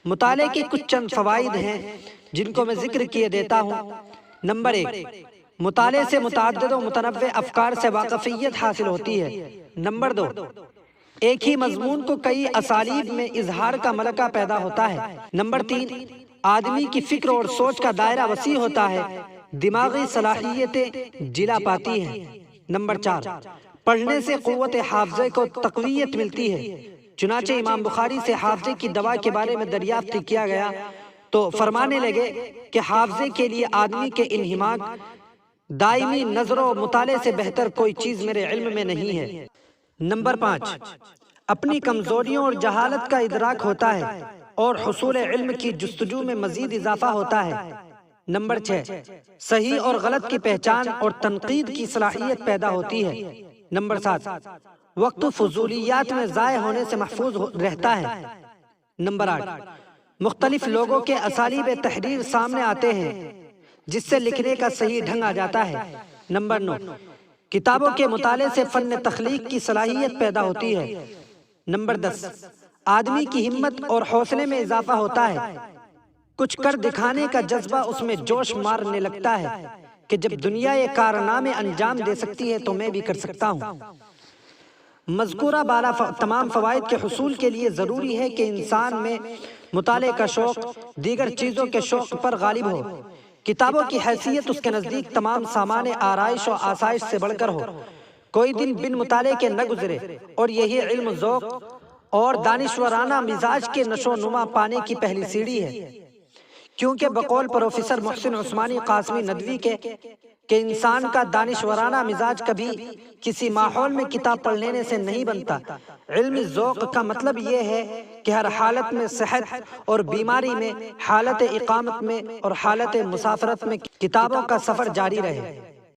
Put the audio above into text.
مطالعے کے کچھ چند فوائد ہیں جن کو میں ذکر کیے دیتا ہوں۔ نمبر 1، مطالعے سے متعدد و متنوع افکار سے واقفیت حاصل ہوتی ہے۔ نمبر 2، ایک ہی مضمون کو کئی اسالیب میں اظہار کا ملکہ پیدا ہوتا ہے۔ نمبر 3، آدمی کی فکر اور سوچ کا دائرہ وسیع ہوتا ہے، دماغی صلاحیتیں جلا پاتی ہیں۔ نمبر 4، پڑھنے سے قوت حافظے کو تقویت ملتی ہے۔ چنانچہ امام بخاری سے حافظے کی دوا کے بارے میں دریافت کیا گیا تو فرمانے لگے کہ حافظے کے لیے آدمی کے انہماک، دائمی نظر و مطالعے سے بہتر کوئی چیز میرے علم میں نہیں ہے۔ نمبر 5، اپنی کمزوریوں اور جہالت کا ادراک ہوتا ہے اور حصول علم کی جستجو میں مزید اضافہ ہوتا ہے۔ نمبر 6، صحیح اور غلط کی پہچان اور تنقید کی صلاحیت پیدا ہوتی ہے۔ نمبر 7، وقت فضولیات میں ضائع ہونے سے محفوظ رہتا ہے۔ نمبر 8، مختلف لوگوں کے اسالیب تحریر سامنے آتے ہیں جس سے لکھنے کا صحیح ڈھنگ آ جاتا ہے۔ نمبر 9، کتابوں کے مطالعے سے فن تخلیق کی صلاحیت پیدا ہوتی ہے۔ نمبر 10، آدمی کی ہمت اور حوصلے میں اضافہ ہوتا ہے، کچھ کر دکھانے کا جذبہ اس میں جوش مارنے لگتا ہے کہ جب دنیا یہ کارنامے انجام دے سکتی ہے تو میں بھی کر سکتا ہوں۔ مذکورہ بالا تمام فوائد کے حصول کے لیے ضروری ہے کہ انسان میں مطالعے کا شوق دیگر چیزوں کے شوق پر غالب ہو۔ کتابوں کی حیثیت اس کے نزدیک تمام سامان آرائش و آسائش سے بڑھ کر ہو۔ کوئی دن بن مطالعے کے نہ گزرے، اور یہی علم، ذوق اور دانشورانہ مزاج کے نشو و نما پانے کی پہلی سیڑھی ہے۔ کیونکہ بقول پروفیسر محسن عثمانی قاسمی ندوی کے کہ انسان کا دانشورانہ مزاج کبھی کسی ماحول میں کتاب پڑھ لینے سے نہیں بنتا۔ علمی ذوق کا مطلب یہ ہے کہ ہر حالت میں، صحت اور بیماری میں، حالت اقامت میں اور حالت مسافرت میں کتابوں کا سفر جاری رہے۔